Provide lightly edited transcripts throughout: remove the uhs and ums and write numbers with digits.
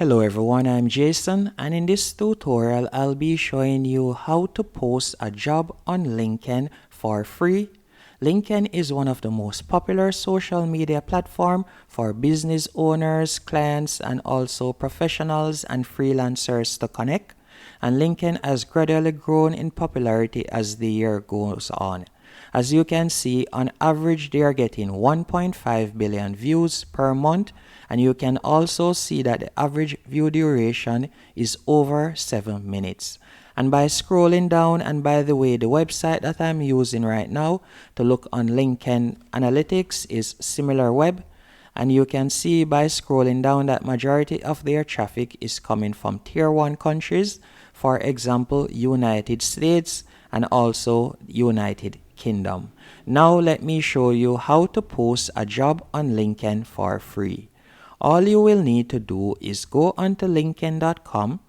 Hello everyone, I'm Jason, and in this tutorial I'll be showing you how to post a job on LinkedIn for free. LinkedIn is one of the most popular social media platforms for business owners, clients, and also professionals and freelancers to connect. And LinkedIn has gradually grown in popularity as the year goes on. As you can see, on average they are getting 1.5 billion views per month, and you can also see that the average view duration is over 7 minutes. And by scrolling down, and by the way, the website that I'm using right now to look on LinkedIn Analytics is SimilarWeb, and you can see by scrolling down that majority of their traffic is coming from tier 1 countries, for example United States and also United Kingdom. Now let me show you how to post a job on LinkedIn for free. All you will need to do is go onto linkedin.com,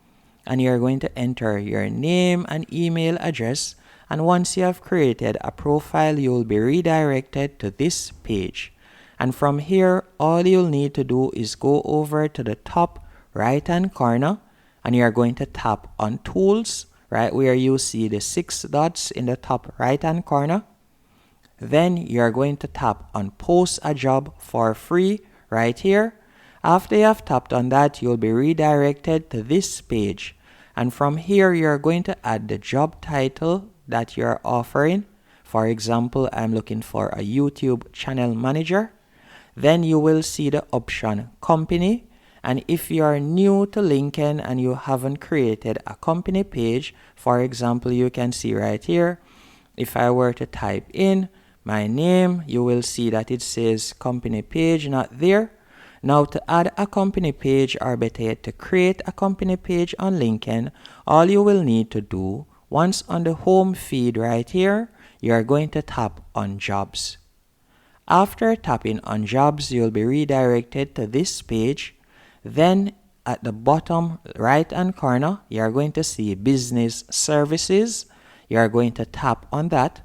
and you're going to enter your name and email address, and once you have created a profile you will be redirected to this page. And from here all you'll need to do is go over to the top right hand corner, and you're going to tap on tools right where you see the 6 dots in the top right hand corner. Then you're going to tap on post a job for free right here. After you have tapped on that, you'll be redirected to this page, and from here you're going to add the job title that you're offering. For example, I'm looking for a YouTube channel manager. Then you will see the option company, and if you are new to LinkedIn and you haven't created a company page, for example, you can see right here, if I were to type in my name, you will see that it says company page not there. Now to add a company page, or better yet to create a company page on LinkedIn, all you will need to do, once on the home feed right here, you are going to tap on jobs. After tapping on jobs, you'll be redirected to this page. Then at the bottom right hand corner, you are going to see business services. You are going to tap on that.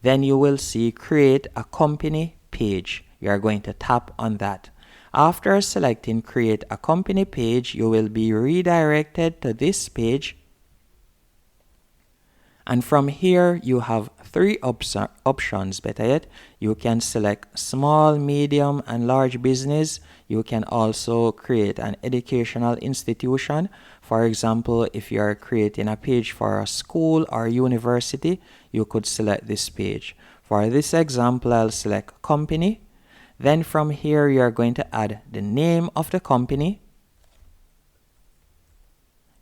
Then you will see create a company page. You are going to tap on that. After selecting create a company page, you will be redirected to this page. And from here you have 3 options. Better yet, you can select small, medium and large business. You can also create an educational institution. For example, if you are creating a page for a school or university, you could select this page. For this example, I'll select company. Then from here you are going to add the name of the company.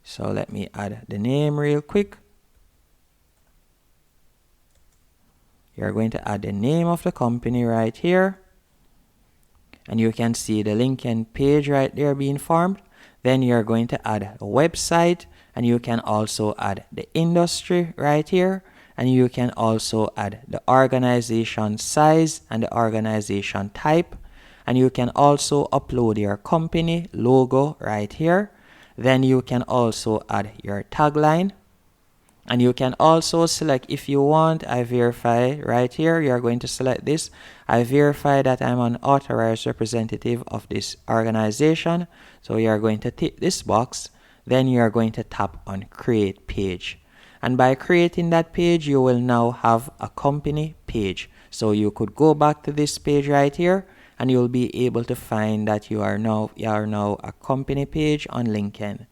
So let me add the name real quick. You're going to add the name of the company right here, and you can see the LinkedIn page right there being formed. Then you're going to add a website, and you can also add the industry right here, and you can also add the organization size and the organization type, and you can also upload your company logo right here. Then you can also add your tagline. And you can also select, if you want, I verify right here. You're going to select this. I verify that I'm an authorized representative of this organization. So you're going to tick this box. Then you're going to tap on create page. And by creating that page, you will now have a company page. So you could go back to this page right here, and you'll be able to find that you are now a company page on LinkedIn.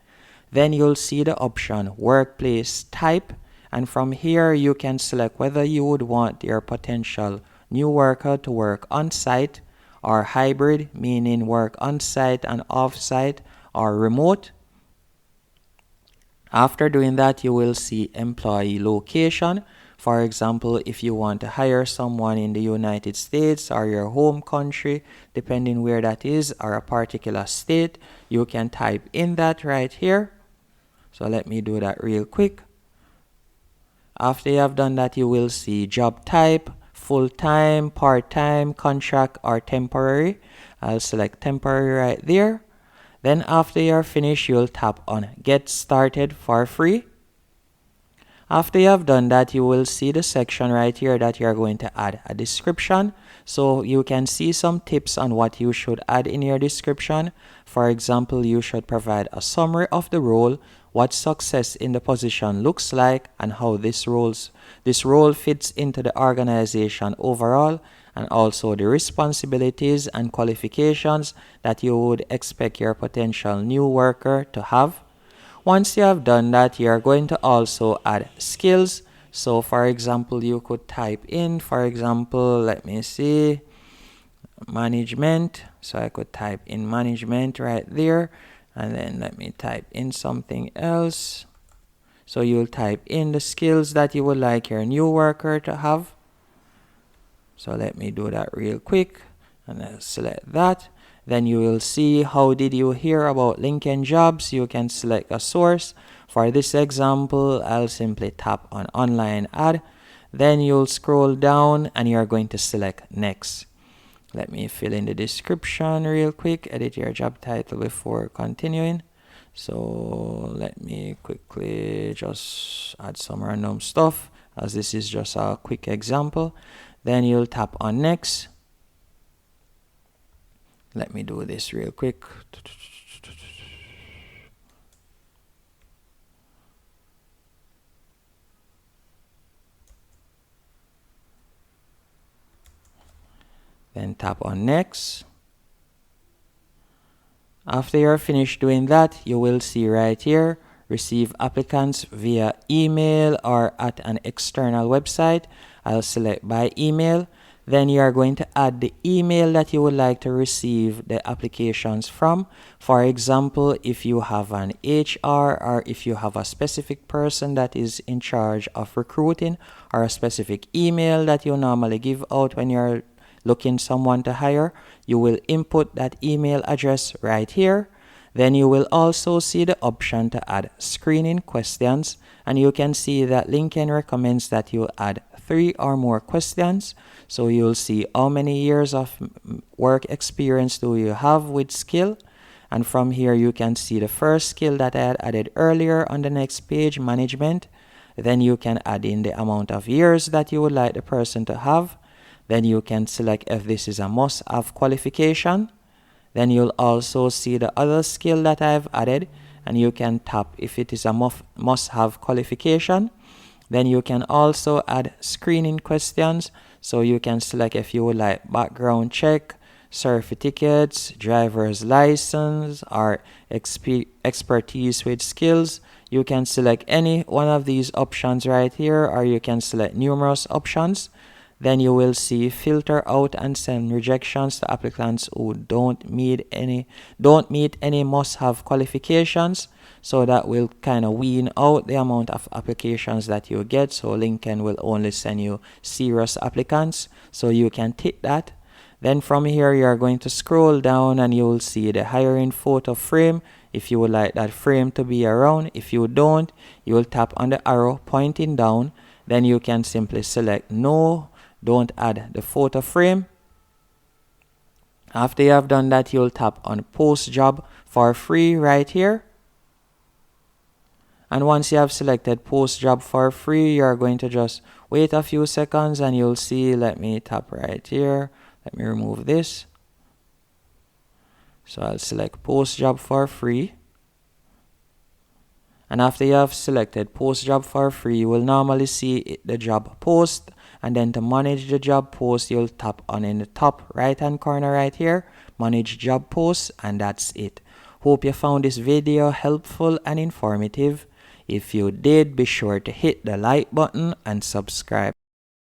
Then you'll see the option workplace type, and from here you can select whether you would want your potential new worker to work on site or hybrid, meaning work on site and off site, or remote. After doing that, you will see employee location. For example, if you want to hire someone in the United States or your home country, depending where that is, or a particular state, you can type in that right here. So let me do that real quick. After you have done that, you will see job type, full-time, part-time, contract, or temporary. I'll select temporary right there. Then after you're finished, you'll tap on get started for free. After you have done that, you will see the section right here that you are going to add a description. So you can see some tips on what you should add in your description. For example, you should provide a summary of the role, what success in the position looks like, and how this role fits into the organization overall, and also the responsibilities and qualifications that you would expect your potential new worker to have. Once you have done that, you are going to also add skills. So for example, you could type in, for example, let me see, management. So I could type in management right there, and then let me type in something else. So you'll type in the skills that you would like your new worker to have. So let me do that real quick, and I'll select that. Then you will see how did you hear about LinkedIn jobs. You can select a source. For this example, I'll simply tap on online ad. Then you'll scroll down and you're going to select next. Let me fill in the description real quick. Edit your job title before continuing. So let me quickly just add some random stuff, as this is just a quick example. Then you'll tap on next. Let me do this real quick. Then tap on next. After you're finished doing that, you will see right here, receive applicants via email or at an external website. I'll select by email. Then you are going to add the email that you would like to receive the applications from. For example, if you have an HR, or if you have a specific person that is in charge of recruiting, or a specific email that you normally give out when you're looking someone to hire, you will input that email address right here. Then you will also see the option to add screening questions, and you can see that LinkedIn recommends that you add 3 or more questions. So you'll see how many years of work experience do you have with skill, and from here you can see the first skill that I had added earlier on the next page, management. Then you can add in the amount of years that you would like the person to have. Then you can select if this is a must-have qualification. Then you'll also see the other skill that I've added, and you can tap if it is a must-have qualification. Then you can also add screening questions. So you can select if you would like background check, certificates, driver's license, or expertise with skills. You can select any one of these options right here, or you can select numerous options. Then you will see filter out and send rejections to applicants who don't meet any must-have qualifications. So that will kind of wean out the amount of applications that you get. So LinkedIn will only send you serious applicants. So you can tick that. Then from here you are going to scroll down and you will see the hiring photo frame, if you would like that frame to be around. If you don't, you will tap on the arrow pointing down. Then you can simply select no, don't add the photo frame. After you have done that, you'll tap on post job for free right here. And once you have selected post job for free, you're going to just wait a few seconds and you'll see, let me tap right here. Let me remove this. So I'll select post job for free. And after you have selected post job for free, you will normally see the job post. And then to manage the job post, you'll tap on in the top right hand corner right here, manage job posts, and that's it. Hope you found this video helpful and informative. If you did, be sure to hit the like button and subscribe.